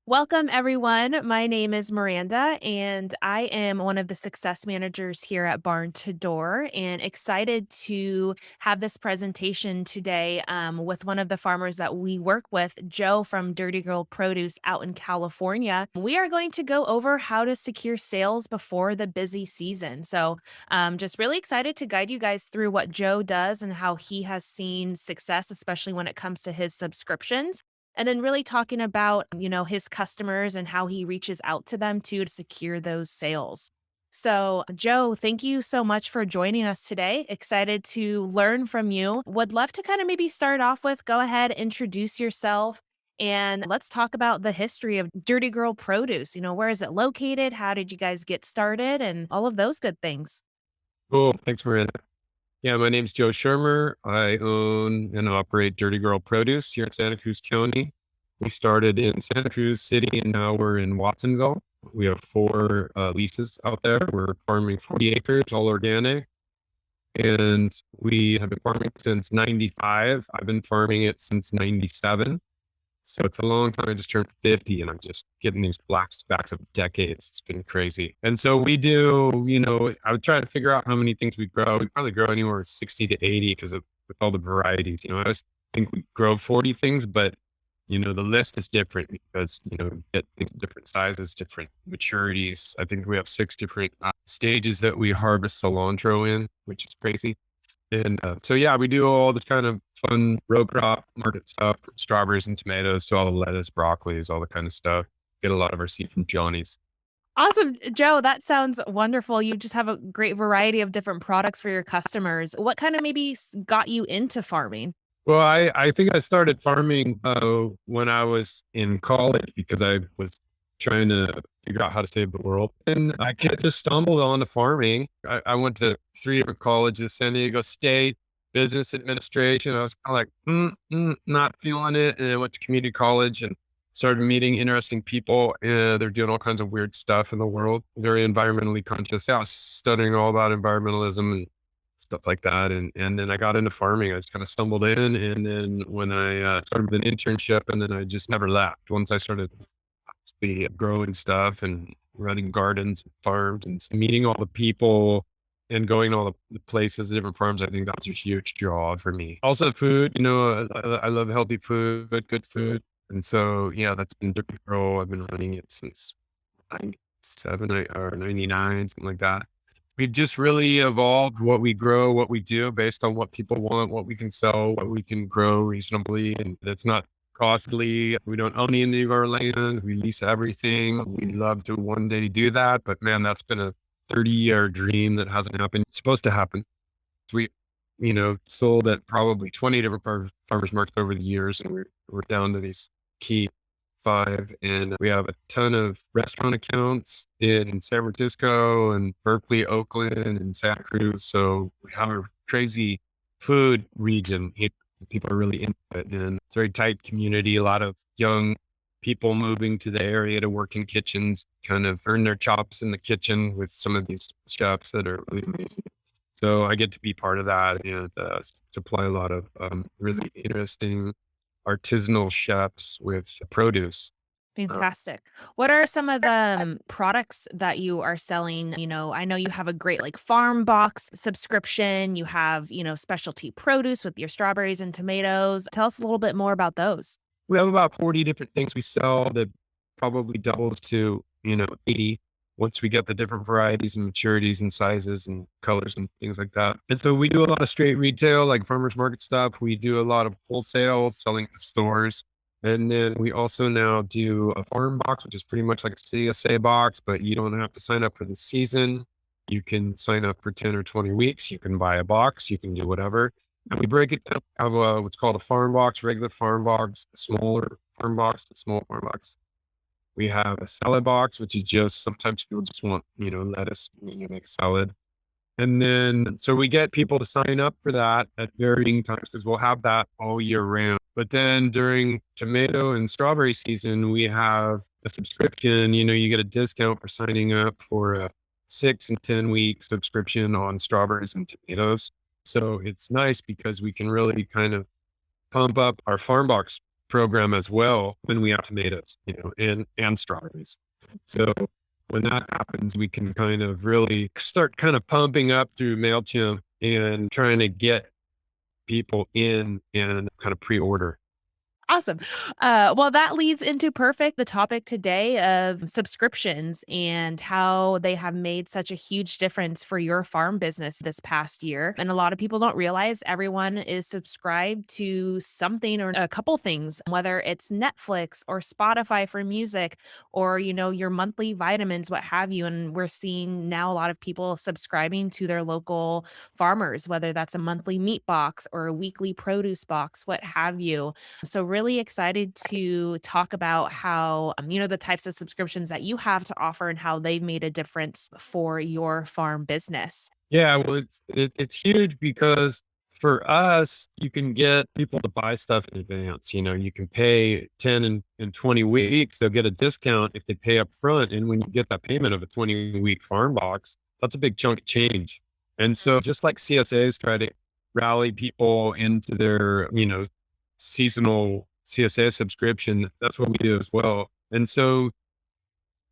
Welcome, everyone. My name is Miranda, and I am one of the success managers here at Barn to Door, and excited to have this presentation today with one of the farmers that we work with, Joe from Dirty Girl Produce out in California. We are going to go over how to secure sales before the busy season. Just really excited to guide you guys through what Joe does and how he has seen success, especially when it comes to his subscriptions. And then really talking about, his customers and how he reaches out to them too to secure those sales. So, Joe, thank you so much for joining us today. Excited to learn from you. Would love to kind of maybe start off with go ahead, introduce yourself, and let's talk about the history of Dirty Girl Produce. Where is it located? How did you guys get started? And all of those good things. Cool. Thanks, Miranda. Yeah, my name's Joe Schirmer. I own and operate Dirty Girl Produce here in Santa Cruz County. We started in Santa Cruz City and now we're in Watsonville. We have four leases out there. We're farming 40 acres, all organic. And we have been farming since 95. I've been farming it since 97. So it's a long time. I just turned 50 and I'm just getting these flashbacks of decades. It's been crazy. And so we do, I would try to figure out how many things we grow. We probably grow anywhere 60 to 80 because of with all the varieties. I always think we grow 40 things, but the list is different because, we get things different sizes, different maturities. I think we have 6 different stages that we harvest cilantro in, which is crazy. And so, yeah, we do all this kind of fun row crop market stuff, from strawberries and tomatoes to all the lettuce, broccolis, all the kind of stuff. Get a lot of our seed from Johnny's. Awesome. Joe, that sounds wonderful. You just have a great variety of different products for your customers. What kind of maybe got you into farming? Well, I think I started farming when I was in college because I was trying to figure out how to save the world. And I just stumbled on to farming. I went to 3 different colleges, San Diego State, business administration. I was kind of like, not feeling it. And I went to community college and started meeting interesting people. They're doing all kinds of weird stuff in the world, very environmentally conscious. Yeah, I was studying all about environmentalism and stuff like that. And then I got into farming. I just kind of stumbled in. And then when I started with an internship, and then I just never left. Once I started the growing stuff and running gardens and farms and meeting all the people and going to all the places, the different farms, I think that's a huge draw for me. Also food, I love healthy food, good food. And so, yeah, that's been Dirty Girl. I've been running it since 97 or 99, something like that. We've just really evolved what we grow, what we do based on what people want, what we can sell, what we can grow reasonably. And it's not costly. We don't own any of our land. We lease everything. We'd love to one day do that. But man, that's been a 30-year dream that hasn't happened. It's supposed to happen. So we, sold at probably 20 different farmers markets over the years. And we're down to these key 5. And we have a ton of restaurant accounts in San Francisco and Berkeley, Oakland, and Santa Cruz. So we have a crazy food region. People are really into it, and it's a very tight community. A lot of young people moving to the area to work in kitchens, kind of earn their chops in the kitchen with some of these chefs that are really amazing. So I get to be part of that and supply a lot of really interesting artisanal chefs with produce. Uh, Fantastic. What are some of the products that you are selling? I know you have a great like farm box subscription. You have, specialty produce with your strawberries and tomatoes. Tell us a little bit more about those. we have about 40 different things we sell that probably doubles to, 80 once we get the different varieties and maturities and sizes and colors and things like that. And so we do a lot of straight retail, like farmers market stuff. We do a lot of wholesale selling to stores. And then we also now do a farm box, which is pretty much like a CSA box, but you don't have to sign up for the season. You can sign up for 10 or 20 weeks. You can buy a box. You can do whatever. And we break it down. We have what's called a farm box, regular farm box, a smaller farm box, a small farm box. We have a salad box, which is just sometimes people just want, lettuce, make a salad. And then, so we get people to sign up for that at varying times because we'll have that all year round. But then during tomato and strawberry season, we have a subscription. You get a discount for signing up for a 6 and 10 week subscription on strawberries and tomatoes. So it's nice because we can really kind of pump up our farm box program as well when we have tomatoes, and strawberries. So when that happens, we can kind of really start kind of pumping up through MailChimp and trying to get people in and kind of pre-order. Awesome. Well, that leads into perfect the topic today of subscriptions and how they have made such a huge difference for your farm business this past year. And a lot of people don't realize everyone is subscribed to something or a couple things, whether it's Netflix or Spotify for music or, your monthly vitamins, what have you. And we're seeing now a lot of people subscribing to their local farmers, whether that's a monthly meat box or a weekly produce box, what have you. So really excited to talk about how, the types of subscriptions that you have to offer and how they've made a difference for your farm business. Yeah, well, it's huge because for us, you can get people to buy stuff in advance. You can pay 10 and 20 weeks. They'll get a discount if they pay up front. And when you get that payment of a 20-week farm box, that's a big chunk of change. And so just like CSAs try to rally people into their, seasonal CSA subscription, that's what we do as well. And so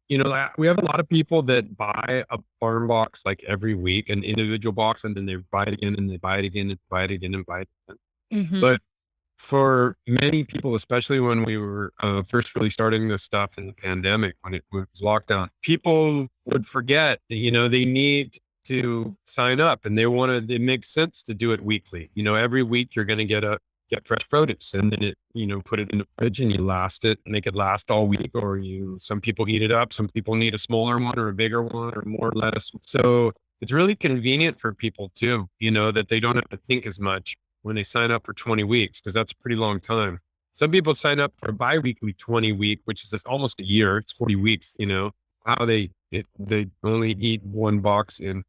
we have a lot of people that buy a farm box like every week, an individual box, and then they buy it again and they buy it again and buy it again and buy it again. Mhm. But for many people, especially when we were first really starting this stuff in the pandemic, when it was lockdown, people would forget, they need to sign up and it makes sense to do it weekly. Every week you're going to get fresh produce and then put it in the fridge and make it last all week, or some people eat it up. Some people need a smaller one or a bigger one or more lettuce. So it's really convenient for people too, that they don't have to think as much when they sign up for 20 weeks, because that's a pretty long time. Some people sign up for a bi-weekly 20-week, which is just almost a year. It's 40 weeks, how they only eat one box in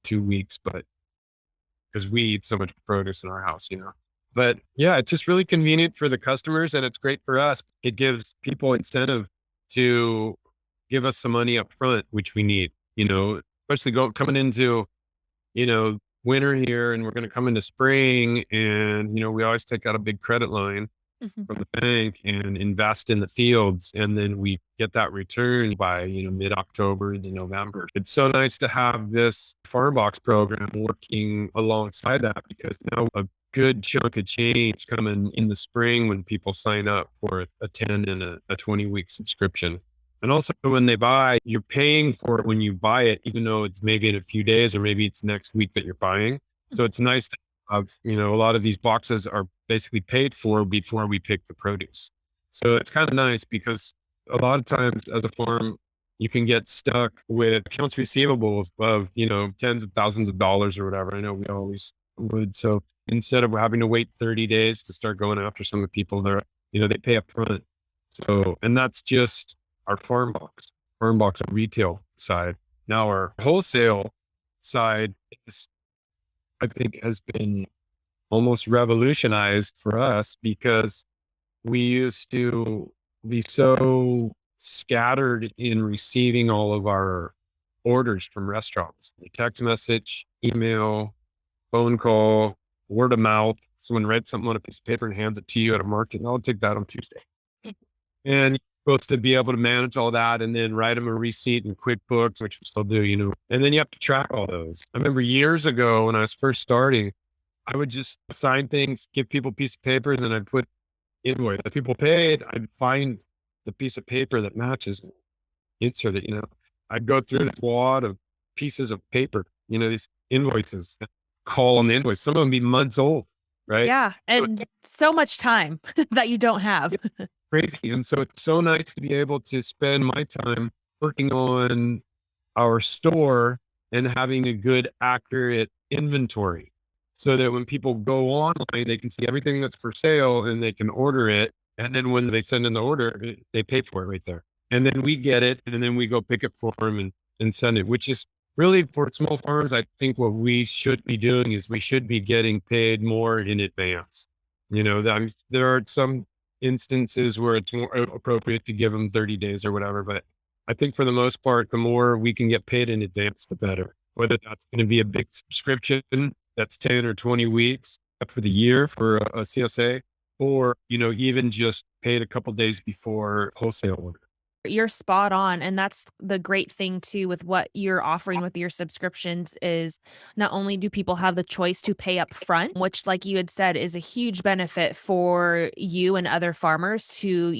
2 weeks, but because we eat so much produce in our house. But yeah, it's just really convenient for the customers and it's great for us. It gives people incentive to give us some money up front, which we need, especially coming into, winter here, and we're going to come into spring, and, we always take out a big credit line Mhm. from the bank and invest in the fields. And then we get that return by, mid-October to November. It's so nice to have this farm box program working alongside that, because now a good chunk of change coming in the spring when people sign up for a 10 and a 20-week subscription. And also when they buy, you're paying for it when you buy it, even though it's maybe in a few days or maybe it's next week that you're buying. So it's nice to have, a lot of these boxes are basically paid for before we pick the produce. So it's kind of nice because a lot of times as a farm, you can get stuck with accounts receivables of, tens of thousands of dollars or whatever. I know we always would. So instead of having to wait 30 days to start going after some of the people that, they pay up front. So, and that's just our farm box on retail side. Now our wholesale side is, I think, has been almost revolutionized for us, because we used to be so scattered in receiving all of our orders from restaurants, the text message, email, phone call, word of mouth. Someone writes something on a piece of paper and hands it to you at a market, and I'll take that on Tuesday. And you're supposed to be able to manage all that and then write them a receipt in QuickBooks, which we still do, and then you have to track all those. I remember years ago when I was first starting, I would just sign things, give people a piece of paper, and then I'd put invoice. If people paid, I'd find the piece of paper that matches, insert it, I'd go through this wad of pieces of paper, these invoices, call on the invoice. Some of them be months old, right? Yeah, So and so much time that you don't have. crazy. And so it's so nice to be able to spend my time working on our store and having a good, accurate inventory, so that when people go online, they can see everything that's for sale and they can order it. And then when they send in the order, they pay for it right there. And then we get it, and then we go pick it for them and send it, which is really, for small farms, I think what we should be doing is we should be getting paid more in advance. There are some instances where it's more appropriate to give them 30 days or whatever, but I think for the most part, the more we can get paid in advance, the better. Whether that's going to be a big subscription that's 10 or 20 weeks for the year for a CSA, or, even just paid a couple days before wholesale order. You're spot on, and that's the great thing too with what you're offering with your subscriptions is not only do people have the choice to pay up front, which like you had said is a huge benefit for you and other farmers to,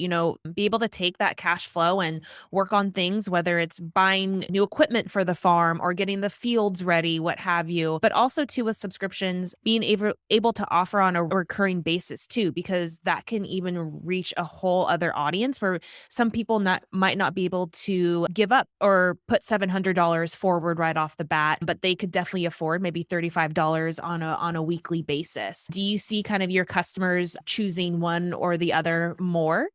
be able to take that cash flow and work on things, whether it's buying new equipment for the farm or getting the fields ready, what have you. But also too with subscriptions, being able to offer on a recurring basis too, because that can even reach a whole other audience where some people might not be able to give up or put $700 forward right off the bat, but they could definitely afford maybe $35 on a weekly basis. Do you see kind of your customers choosing one or the other more?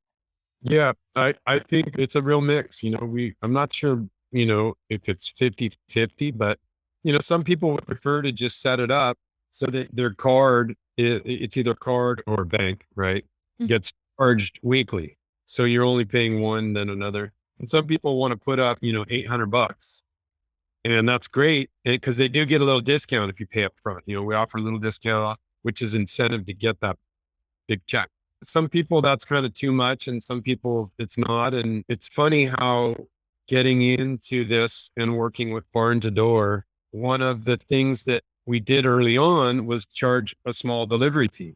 Yeah, I think it's a real mix. I'm not sure, if it's 50-50, but, some people would prefer to just set it up so that their card, it's either card or bank, right? Mm. Gets charged weekly. So you're only paying one, then another. And some people want to put up, $800, and that's great because they do get a little discount if you pay up front. We offer a little discount, which is incentive to get that big check. Some people that's kind of too much, and some people it's not. And it's funny how getting into this and working with Barn to Door, one of the things that we did early on was charge a small delivery fee.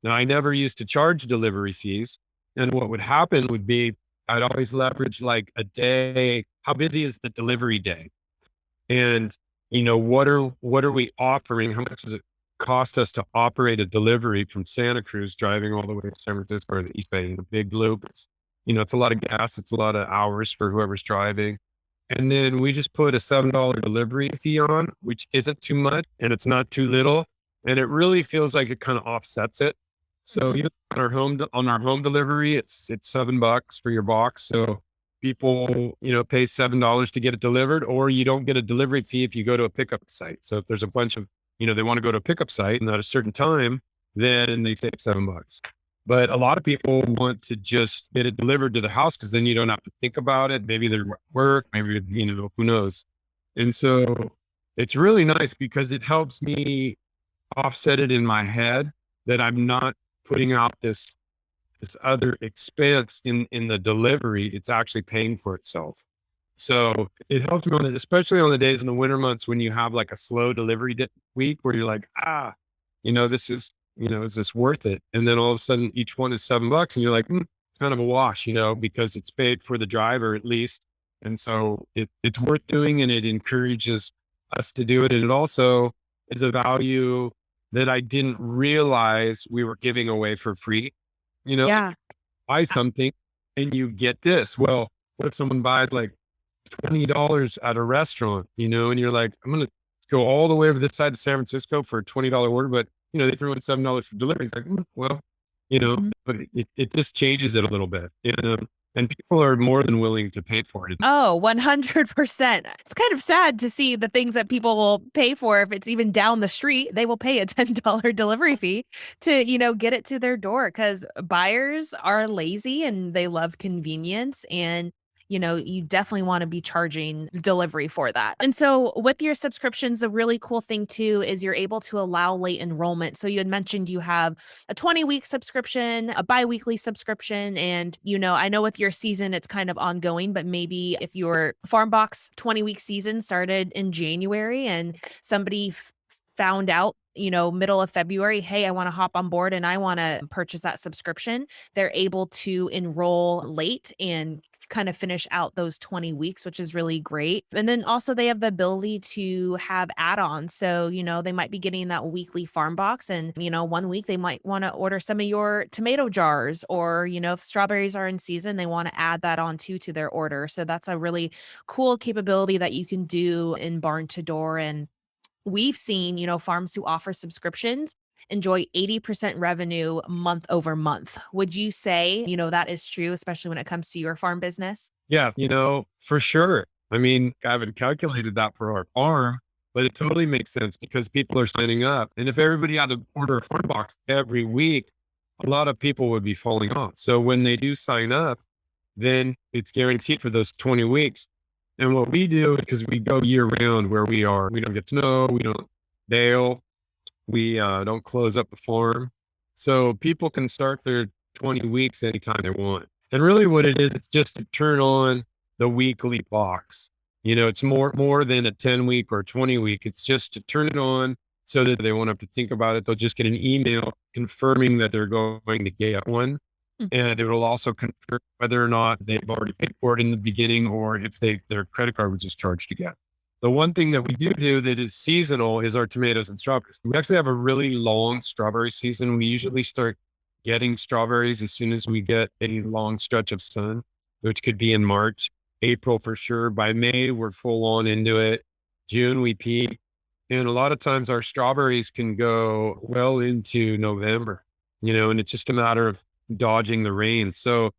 Now, I never used to charge delivery fees. And what would happen would be I'd always leverage like a day. How busy is the delivery day? And, what are we offering? How much does it cost us to operate a delivery from Santa Cruz, driving all the way to San Francisco or the East Bay in the big loop? It's a lot of gas. It's a lot of hours for whoever's driving. And then we just put a $7 delivery fee on, which isn't too much and it's not too little. And it really feels like it kind of offsets it. So even on our home delivery, it's $7 for your box. So people, pay $7 to get it delivered, or you don't get a delivery fee if you go to a pickup site. So if there's a bunch of, they want to go to a pickup site and at a certain time, then they save $7. But a lot of people want to just get it delivered to the house because then you don't have to think about it. Maybe they're at work, maybe, who knows. And so it's really nice because it helps me offset it in my head that I'm not putting out this other expense in the delivery. It's actually paying for itself. So it helps me especially on the days in the winter months when you have like a slow delivery week where you're like, this is, is this worth it? And then all of a sudden each one is $7 and you're like, it's kind of a wash, because it's paid for the driver at least. And so it's worth doing, and it encourages us to do it. And it also is a value that I didn't realize we were giving away for free. Yeah. Buy something and you get this. Well, what if someone buys like $20 at a restaurant, and you're like, I'm going to go all the way over this side of San Francisco for a $20 order, but they threw in $7 for delivery. It's like, well, Mhm. but it just changes it a little bit. And people are more than willing to pay for it. Oh, 100%. It's kind of sad to see the things that people will pay for. If it's even down the street, they will pay a $10 delivery fee to, get it to their door because buyers are lazy and they love convenience. And you definitely want to be charging delivery for that. And so with your subscriptions, a really cool thing too is you're able to allow late enrollment. So you had mentioned you have a 20-week subscription, a bi-weekly subscription, and I know with your season it's kind of ongoing, but maybe if your Farm Box 20-week season started in January and somebody found out middle of February, hey, I want to hop on board and I want to purchase that subscription, they're able to enroll late and kind of finish out those 20 weeks, which is really great. And then also they have the ability to have add-ons. So, they might be getting that weekly farm box and, one week they might want to order some of your tomato jars or, if strawberries are in season, they want to add that on to their order. So that's a really cool capability that you can do in Barn to Door. And we've seen, farms who offer subscriptions enjoy 80% revenue month over month. Would you say, that is true, especially when it comes to your farm business? Yeah, for sure. I mean, I haven't calculated that for our farm, but it totally makes sense because people are signing up. And if everybody had to order a farm box every week, a lot of people would be falling off. So when they do sign up, then it's guaranteed for those 20 weeks. And what we do, because we go year round where we are, we don't get snow, we don't bail, we don't close up the farm. So people can start their 20 weeks anytime they want. And really what it is, it's just to turn on the weekly box. It's more than a 10 week or 20 week. It's just to turn it on so that they won't have to think about it. They'll just get an email confirming that they're going to get one. And it will also confirm whether or not they've already paid for it in the beginning or if their credit card was just charged again. The one thing that we do that is seasonal is our tomatoes and strawberries. We actually have a really long strawberry season. We usually start getting strawberries as soon as we get a long stretch of sun, which could be in March, April for sure. By May, we're full on into it. June, we peak. And a lot of times our strawberries can go well into November, and it's just a matter of dodging the rain. So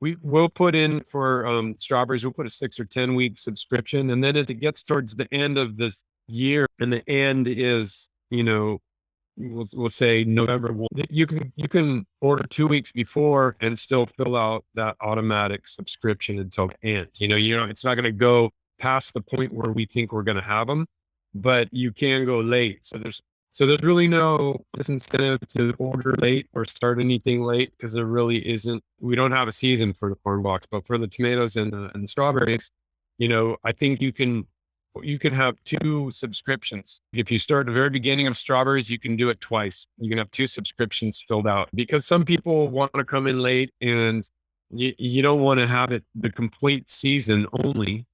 we will put in for strawberries, we'll put a 6 or 10 week subscription. And then as it gets towards the end of this year, and the end is, we'll say November 1, you can order 2 weeks before and still fill out that automatic subscription until the end. It's not going to go past the point where we think we're going to have them, but you can go late. So there's really no disincentive to order late or start anything late because there really isn't. We don't have a season for the farm box, but for the tomatoes and the strawberries, I think you can have 2 subscriptions. If you start at the very beginning of strawberries, you can do it twice. You can have 2 subscriptions filled out because some people want to come in late and you don't want to have it the complete season only,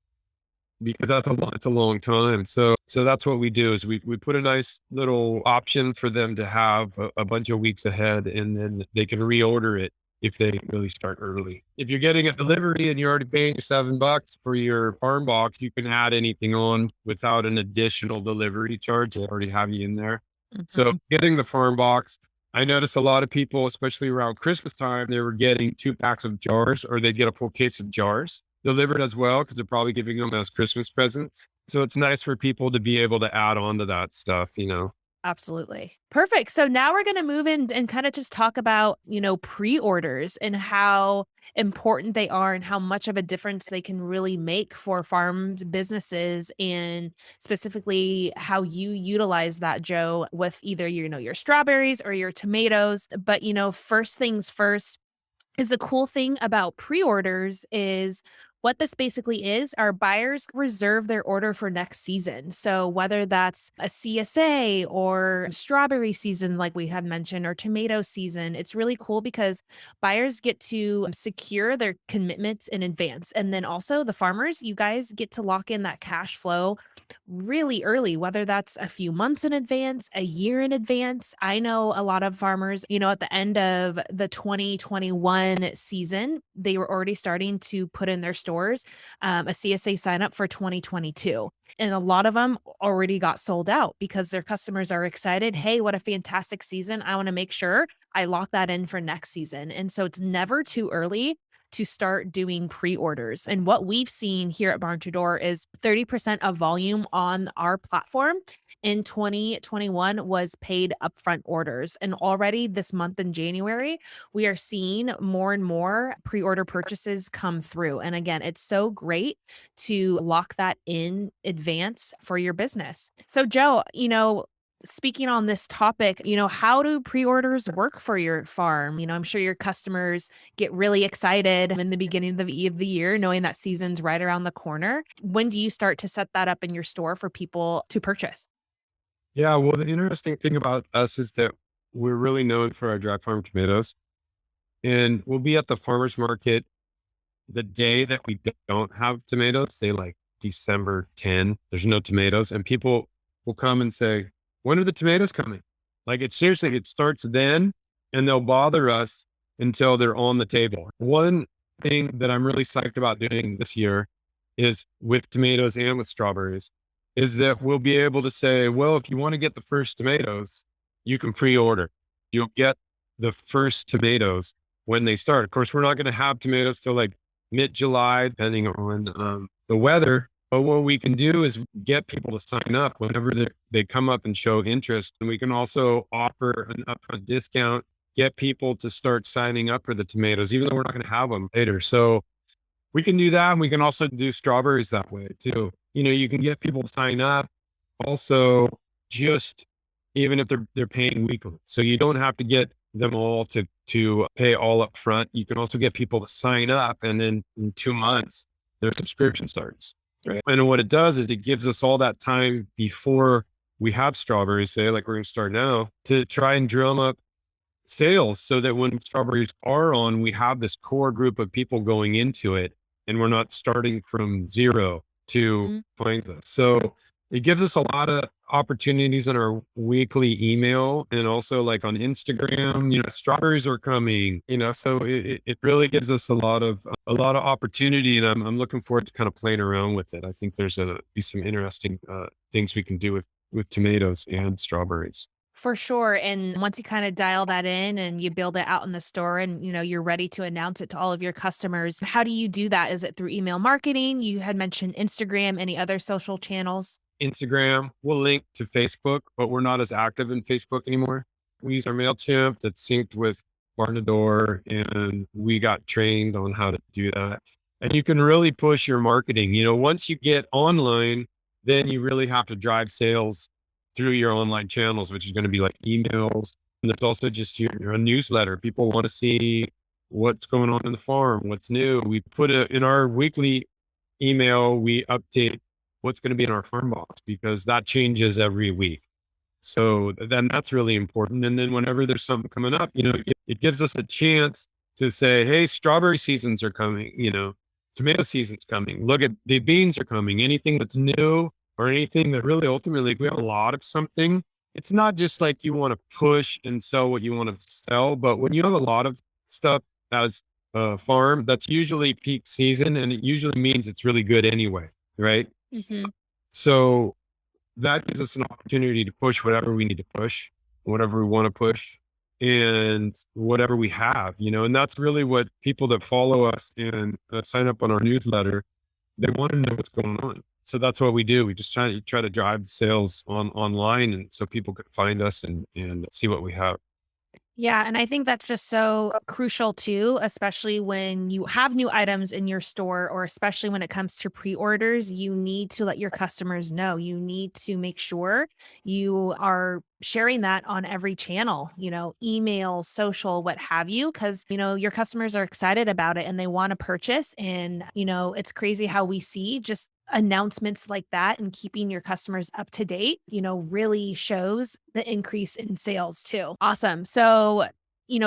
because it's a long time. So that's what we do is we put a nice little option for them to have a bunch of weeks ahead, and then they can reorder it if they really start early. If you're getting a delivery and you're already paying $7 for your farm box, you can add anything on without an additional delivery charge. They already have you in there. So getting the farm box, I noticed a lot of people, especially around Christmas time, they were getting 2 packs of jars, or they'd get a full case of jars delivered as well, because they're probably giving them as Christmas presents. So it's nice for people to be able to add on to that stuff. Absolutely. Perfect. So now we're going to move in and kind of just talk about, pre-orders and how important they are and how much of a difference they can really make for farms businesses, and specifically how you utilize that, Joe, with either, your strawberries or your tomatoes. But, first things first, is the cool thing about pre-orders is what this basically is, our buyers reserve their order for next season. So whether that's a CSA or strawberry season, like we had mentioned, or tomato season, it's really cool because buyers get to secure their commitments in advance. And then also the farmers, you guys get to lock in that cash flow really early, whether that's a few months in advance, a year in advance. I know a lot of farmers, at the end of the 2021 season, they were already starting to put in their stores a CSA sign up for 2022. And a lot of them already got sold out because their customers are excited. Hey, what a fantastic season. I want to make sure I lock that in for next season. And so it's never too early to start doing pre-orders. And what we've seen here at Barn to Door is 30% of volume on our platform in 2021 was paid upfront orders. And already this month in January, we are seeing more and more pre-order purchases come through. And again, it's so great to lock that in advance for your business. So Joe, speaking on this topic, how do pre-orders work for your farm? I'm sure your customers get really excited in the beginning of the year, knowing that season's right around the corner. When do you start to set that up in your store for people to purchase? Yeah, well, the interesting thing about us is that we're really known for our dry farm tomatoes, and we'll be at the farmer's market the day that we don't have tomatoes, say like December 10, there's no tomatoes, and people will come and say, when are the tomatoes coming? Like, it seriously, it starts then, and they'll bother us until they're on the table. One thing that I'm really psyched about doing this year is with tomatoes and with strawberries is that we'll be able to say, well, if you want to get the first tomatoes, you can pre-order. You'll get the first tomatoes when they start. Of course, we're not going to have tomatoes till like mid-July, depending on the weather. But what we can do is get people to sign up whenever they come up and show interest. And we can also offer an upfront discount, get people to start signing up for the tomatoes, even though we're not going to have them later. So we can do that. And we can also do strawberries that way too. You can get people to sign up also, just even if they're paying weekly. So you don't have to get them all to pay all up front. You can also get people to sign up, and then in 2 months, their subscription starts. Right. And what it does is it gives us all that time before we have strawberries, say, like we're going to start now, to try and drum up sales so that when strawberries are on, we have this core group of people going into it and we're not starting from zero to Mhm. find us. So it gives us a lot of opportunities in our weekly email and also like on Instagram, strawberries are coming, so it really gives us a lot of opportunity, and I'm looking forward to kind of playing around with it. I think there's be some interesting things we can do with tomatoes and strawberries. For sure, and once you kinda dial that in and you build it out in the store and, you're ready to announce it to all of your customers, how do you do that? Is it through email marketing? You had mentioned Instagram, any other social channels? Instagram, we'll link to Facebook, but we're not as active in Facebook anymore. We use our MailChimp that's synced with Barn to Door, and we got trained on how to do that. And you can really push your marketing. Once you get online, then you really have to drive sales through your online channels, which is going to be like emails. And there's also just your newsletter. People want to see what's going on in the farm, what's new. We put it in our weekly email, we update what's going to be in our farm box because that changes every week. So then that's really important. And then whenever there's something coming up, it gives us a chance to say, hey, strawberry seasons are coming, tomato season's coming. Look at the beans are coming. Anything that's new or anything that really ultimately, if we have a lot of something, it's not just like you want to push and sell what you want to sell, but when you have a lot of stuff as a farm, that's usually peak season, and it usually means it's really good anyway, right? Mhm. So that gives us an opportunity to push whatever we need to push, whatever we want to push, and whatever we have, and that's really what people that follow us and sign up on our newsletter, they want to know what's going on. So that's what we do. We just try to drive sales online, and so people can find us and see what we have. Yeah, and I think that's just so crucial too, especially when you have new items in your store, or especially when it comes to pre-orders, you need to let your customers know. You need to make sure you are sharing that on every channel, email, social, what have you, because, your customers are excited about it and they want to purchase. And, it's crazy how we see just announcements like that, and keeping your customers up to date, really shows the increase in sales too. Awesome. So,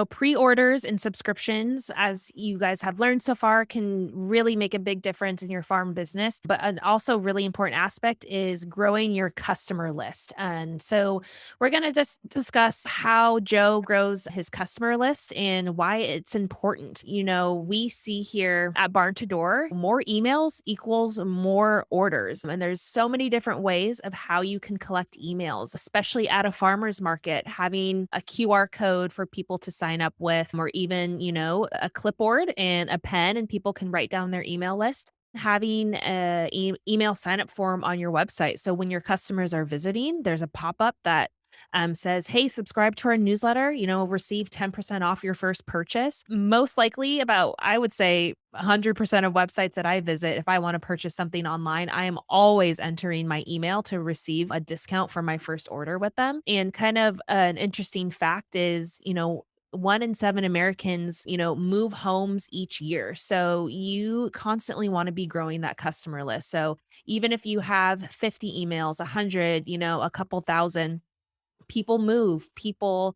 pre-orders and subscriptions, as you guys have learned so far, can really make a big difference in your farm business. But an also really important aspect is growing your customer list. And so we're going to just discuss how Joe grows his customer list and why it's important. We see here at Barn to Door, more emails equals more orders. And there's so many different ways of how you can collect emails, especially at a farmer's market, having a QR code for people to sign up with, or even, a clipboard and a pen, and people can write down their email list. Having a email sign up form on your website. So when your customers are visiting, there's a pop up that says, hey, subscribe to our newsletter, receive 10% off your first purchase. Most likely, about, I would say, 100% of websites that I visit, if I want to purchase something online, I am always entering my email to receive a discount for my first order with them. And kind of an interesting fact is, 1 in 7 Americans, move homes each year. So you constantly want to be growing that customer list. So even if you have 50 emails, 100, a couple thousand, people move, people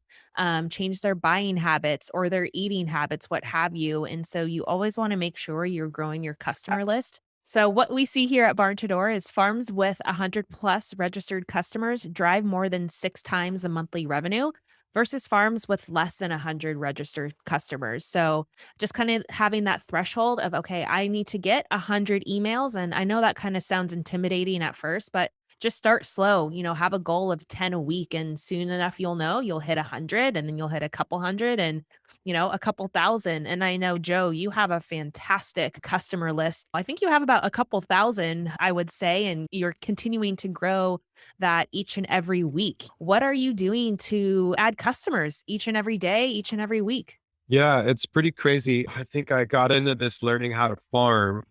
change their buying habits or their eating habits, what have you. And so you always want to make sure you're growing your customer list. So what we see here at Barn to Door is farms with 100 plus registered customers drive more than 6 times the monthly revenue versus farms with less than 100 registered customers. So just kind of having that threshold of, okay, I need to get 100 emails. And I know that kind of sounds intimidating at first, but just start slow, have a goal of 10 a week, and soon enough you'll hit 100, and then you'll hit a couple hundred, and a couple thousand. And I know, Joe, you have a fantastic customer list. I think you have about a couple thousand, I would say, and you're continuing to grow that each and every week. What are you doing to add customers each and every day, each and every week? Yeah, it's pretty crazy. I think I got into this learning how to farm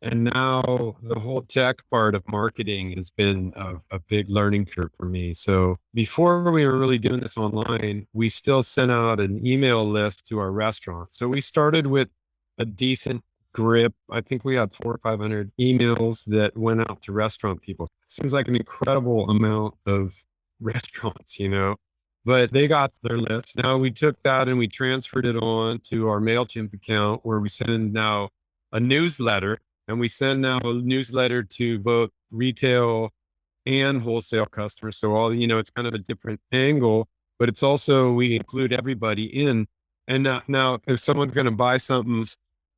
And now the whole tech part of marketing has been a big learning curve for me. So before we were really doing this online, we still sent out an email list to our restaurants. So we started with a decent grip. I think we had 400 or 500 emails that went out to restaurant people. Seems like an incredible amount of restaurants, but they got their list. Now we took that and we transferred it on to our MailChimp account where we send now a newsletter, and we send now a newsletter to both retail and wholesale customers. So it's kind of a different angle, but it's also, we include everybody in. And now if someone's going to buy something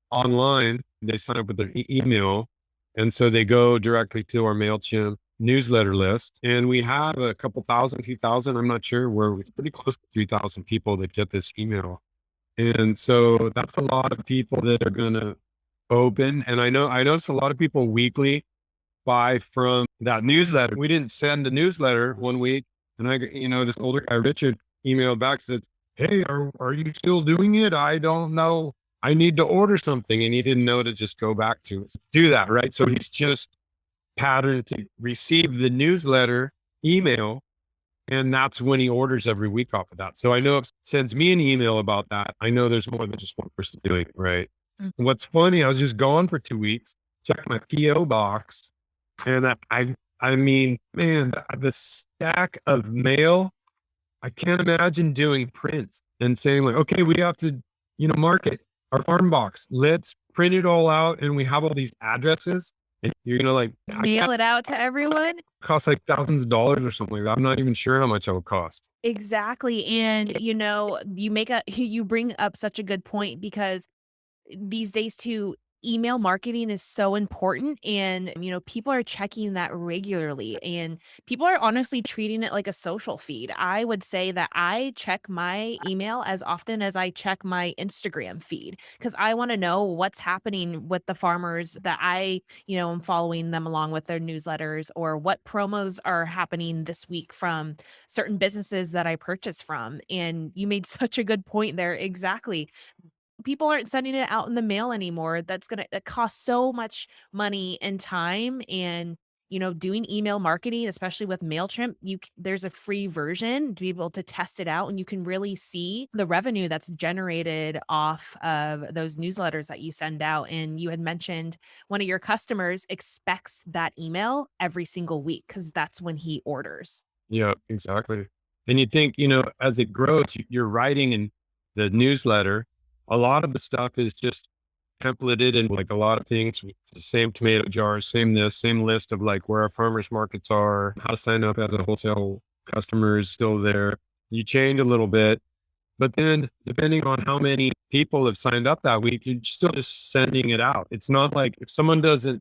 online, they sign up with their email. And so they go directly to our MailChimp newsletter list. And we have a couple thousand, few thousand, I'm not sure, where it's pretty close to 3,000 people that get this email. And so that's a lot of people that are going to open. And I notice a lot of people weekly buy from that newsletter. We didn't send a newsletter one week. And this older guy, Richard, emailed back, said, "Hey, are you still doing it? I don't know. I need to order something." And he didn't know to just go back to it. Do that, right? So he's just patterned to receive the newsletter email. And that's when he orders every week off of that. So I know if it sends me an email about that, I know there's more than just one person doing it, right? Mm. What's funny, I was just gone for 2 weeks, checked my PO box, and I mean, man, the stack of mail, I can't imagine doing print and saying like, okay, we have to, market our farm box. Let's print it all out, and we have all these addresses, and you're gonna like, I Mail can't it out to everyone? cost like thousands of dollars or something like that. I'm not even sure how much it would cost. Exactly, and, you bring up such a good point because these days too, email marketing is so important and, people are checking that regularly and people are honestly treating it like a social feed. I would say that I check my email as often as I check my Instagram feed because I want to know what's happening with the farmers that am following them along with their newsletters or what promos are happening this week from certain businesses that I purchase from. And you made such a good point there. Exactly, people aren't sending it out in the mail anymore. That costs so much money and time and, doing email marketing, especially with MailChimp, there's a free version to be able to test it out and you can really see the revenue that's generated off of those newsletters that you send out. And you had mentioned one of your customers expects that email every single week because that's when he orders. Yeah, exactly. And you think, as it grows, you're writing in the newsletter. A lot of the stuff is just templated and like a lot of things, it's the same tomato jars, same this, same list of like where our farmers markets are, how to sign up as a wholesale customer is still there. You change a little bit, but then depending on how many people have signed up that week, you're still just sending it out. It's not like if someone doesn't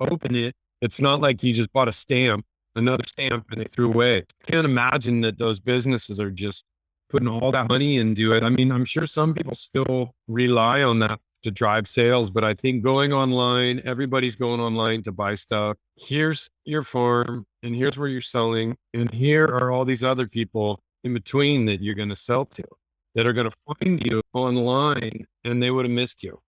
open it, it's not like you just bought a stamp, another stamp, and they threw away. I can't imagine that those businesses are just putting all that money into it. I mean, I'm sure some people still rely on that to drive sales, but I think going online, everybody's going online to buy stuff. Here's your farm, and here's where you're selling, and here are all these other people in between that you're going to sell to that are going to find you online, and they would have missed you.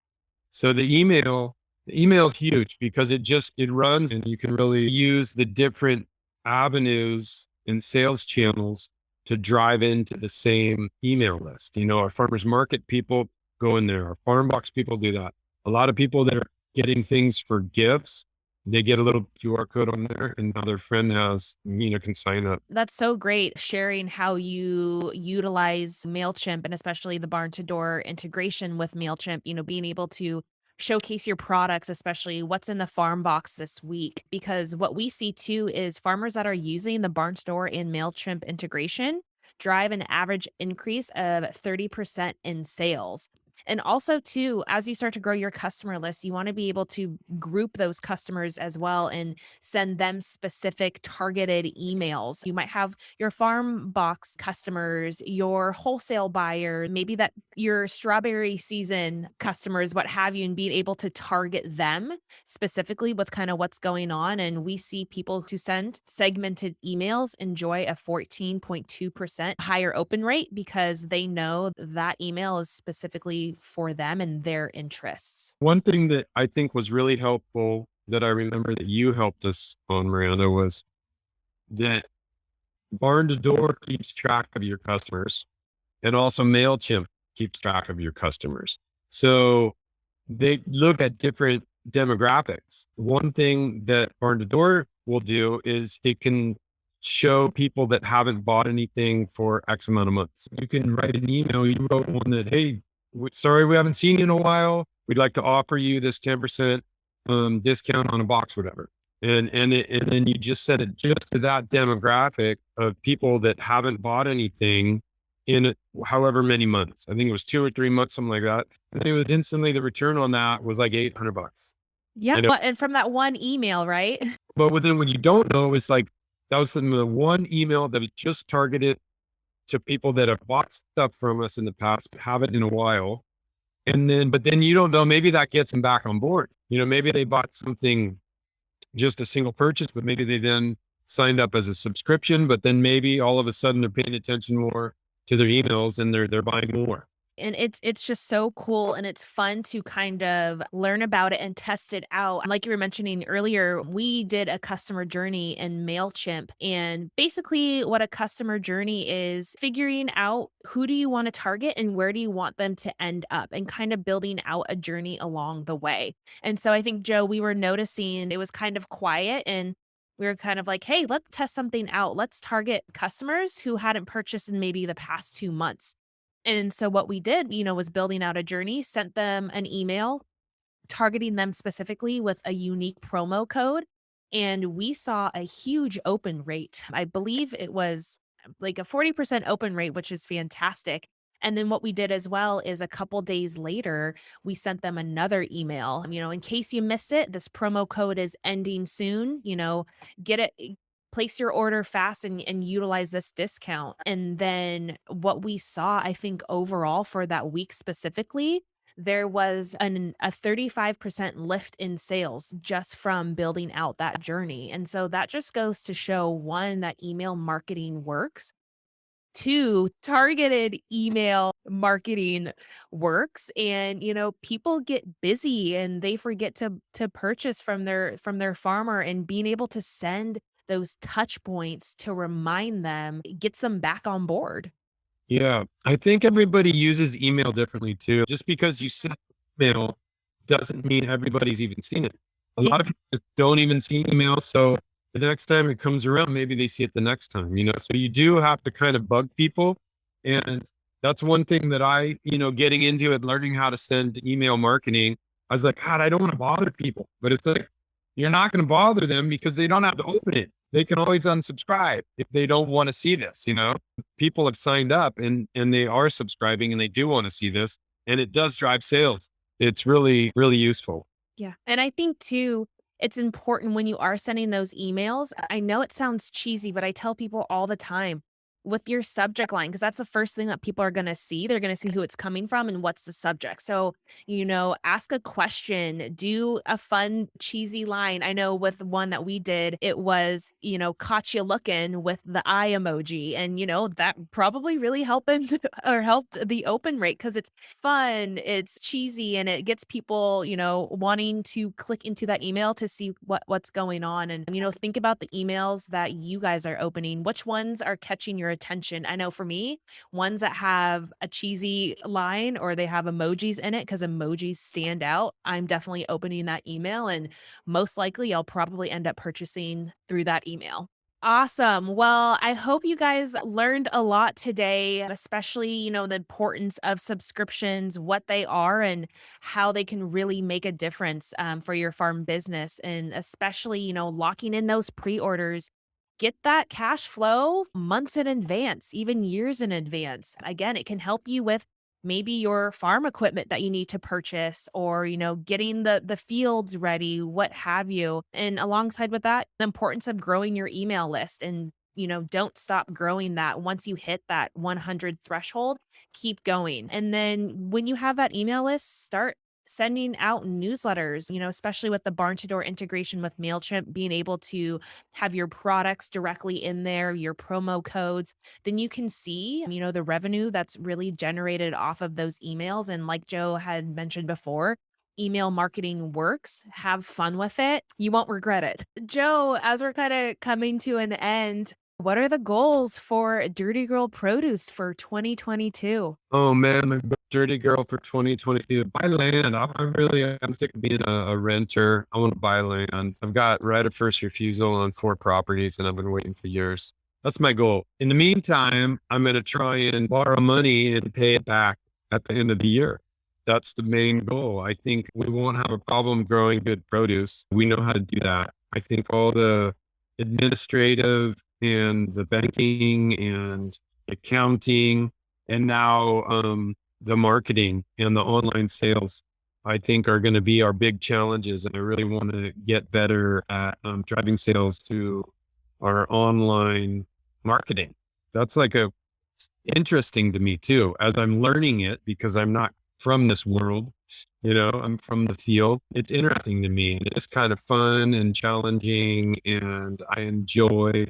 So the email is huge because it runs and you can really use the different avenues and sales channels to drive into the same email list. Our farmers market people go in there. Our farm box people do that. A lot of people that are getting things for gifts, they get a little QR code on there and now their friend can sign up. That's so great sharing how you utilize MailChimp and especially the barn to door integration with MailChimp, being able to showcase your products, especially what's in the farm box this week. Because what we see too is farmers that are using the barn to door and MailChimp integration drive an average increase of 30% in sales. And also too, as you start to grow your customer list, you want to be able to group those customers as well and send them specific targeted emails. You might have your farm box customers, your wholesale buyer, maybe that your strawberry season customers, what have you, and being able to target them specifically with kind of what's going on. And we see people who send segmented emails enjoy a 14.2% higher open rate because they know that email is specifically specifically for them and their interests. One thing that I think was really helpful that I remember that you helped us on, Miranda, was that Barn to Door keeps track of your customers, and also MailChimp keeps track of your customers. So they look at different demographics. One thing that Barn to Door will do is it can show people that haven't bought anything for X amount of months. You can write an email. You wrote one that, hey, sorry, we haven't seen you in a while. We'd like to offer you this 10% discount on a box, whatever. And then you just set it just to that demographic of people that haven't bought anything in however many months. I think it was 2 or 3 months, something like that. And it was instantly the return on that was like $800. Yeah, And it, but and from that one email, right? but within when you don't know, it's like that was the one email that was just targeted to people that have bought stuff from us in the past, but haven't in a while. But then you don't know, maybe that gets them back on board. Maybe they bought something, just a single purchase, but maybe they then signed up as a subscription, but then maybe all of a sudden they're paying attention more to their emails and they're buying more. And it's just so cool, and it's fun to kind of learn about it and test it out. Like you were mentioning earlier, we did a customer journey in Mailchimp, and basically what a customer journey is figuring out who do you want to target and where do you want them to end up, and kind of building out a journey along the way. And so I think, Joe, we were noticing it was kind of quiet, and we were kind of like, hey, let's test something out. Let's target customers who hadn't purchased in maybe the past 2 months. And so what we did, was building out a journey, sent them an email targeting them specifically with a unique promo code. And we saw a huge open rate. I believe it was like a 40% open rate, which is fantastic. And then what we did as well is a couple days later, we sent them another email. In case you missed it, this promo code is ending soon. Get it, place your order fast and utilize this discount. And then what we saw, I think overall for that week specifically, there was a 35% lift in sales just from building out that journey. And so that just goes to show, one, that email marketing works. Two, targeted email marketing works. And people get busy and they forget to purchase from their farmer, and being able to send those touch points to remind them gets them back on board. Yeah. I think everybody uses email differently too. Just because you send email doesn't mean everybody's even seen it. A lot of people just don't even see email. So the next time it comes around, maybe they see it the next time. So you do have to kind of bug people. And that's one thing that getting into it, learning how to send email marketing, I was like, God, I don't want to bother people. But it's like, you're not going to bother them because they don't have to open it. They can always unsubscribe if they don't want to see this. People have signed up and they are subscribing and they do want to see this, and it does drive sales. It's really, really useful. Yeah. And I think too, it's important when you are sending those emails. I know it sounds cheesy, but I tell people all the time with your subject line, because that's the first thing that people are going to see. They're going to see who it's coming from and what's the subject. So, ask a question, do a fun, cheesy line. I know with one that we did, it was, caught you looking with the eye emoji. And, that probably really helped or helped the open rate because it's fun, it's cheesy, and it gets people, wanting to click into that email to see what's going on. And, think about the emails that you guys are opening. Which ones are catching your attention? I know for me, ones that have a cheesy line or they have emojis in it, because emojis stand out, I'm definitely opening that email, and most likely I'll probably end up purchasing through that email. Awesome. Well, I hope you guys learned a lot today, especially, the importance of subscriptions, what they are, and how they can really make a difference for your farm business. And especially, locking in those pre orders. Get that cash flow months in advance, even years in advance. Again, it can help you with maybe your farm equipment that you need to purchase, or getting the fields ready, what have you. And alongside with that, the importance of growing your email list, and don't stop growing that. Once you hit that 100 threshold, keep going. And then when you have that email list, start sending out newsletters, especially with the barn to door integration with MailChimp, being able to have your products directly in there, your promo codes, then you can see, the revenue that's really generated off of those emails. And like Joe had mentioned before, email marketing works. Have fun with it. You won't regret it. Joe, as we're kind of coming to an end, what are the goals for Dirty Girl Produce for 2022? Oh man, the dirty girl for 2022. Buy land. I'm sick of being a renter. I want to buy land. I've got right of first refusal on 4 properties and I've been waiting for years. That's my goal. In the meantime, I'm going to try and borrow money and pay it back at the end of the year. That's the main goal. I think we won't have a problem growing good produce. We know how to do that. I think all the administrative and the banking and accounting and now the marketing and the online sales, I think are going to be our big challenges. And I really want to get better at driving sales through our online marketing. That's like interesting to me too, as I'm learning it because I'm not from this world. I'm from the field. It's interesting to me and it's kind of fun and challenging. And I enjoy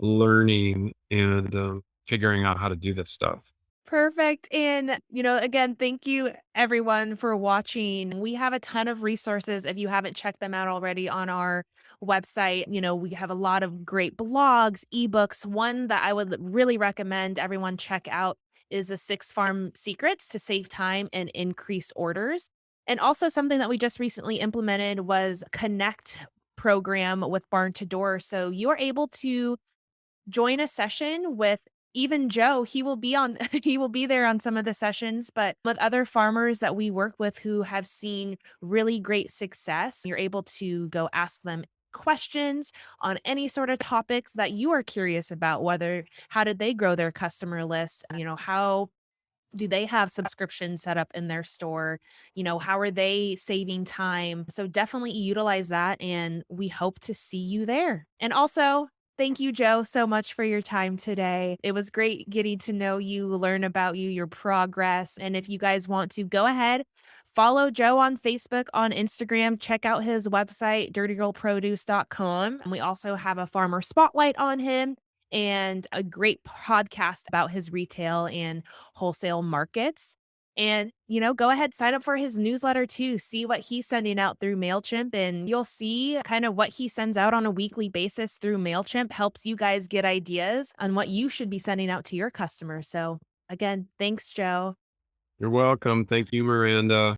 learning and figuring out how to do this stuff. Perfect. And, again, thank you everyone for watching. We have a ton of resources if you haven't checked them out already on our website. We have a lot of great blogs, ebooks. One that I would really recommend everyone check out is the 6 Farm Secrets to Save Time and Increase Orders. And also something that we just recently implemented was Connect program with Barn to Door. So you're able to join a session with even Joe. He will be on he will be there on some of the sessions, but with other farmers that we work with who have seen really great success, you're able to go ask them questions on any sort of topics that you are curious about, whether how did they grow their customer list, how do they have subscriptions set up in their store? How are they saving time? So definitely utilize that. And we hope to see you there. And also, thank you, Joe, so much for your time today. It was great getting to know you, learn about you, your progress. And if you guys want to go ahead, follow Joe on Facebook, on Instagram, check out his website, dirtygirlproduce.com. And we also have a farmer spotlight on him and a great podcast about his retail and wholesale markets. And, go ahead, sign up for his newsletter too. See what he's sending out through MailChimp, and you'll see kind of what he sends out on a weekly basis through MailChimp helps you guys get ideas on what you should be sending out to your customers. So, again, thanks, Joe. You're welcome. Thank you, Miranda.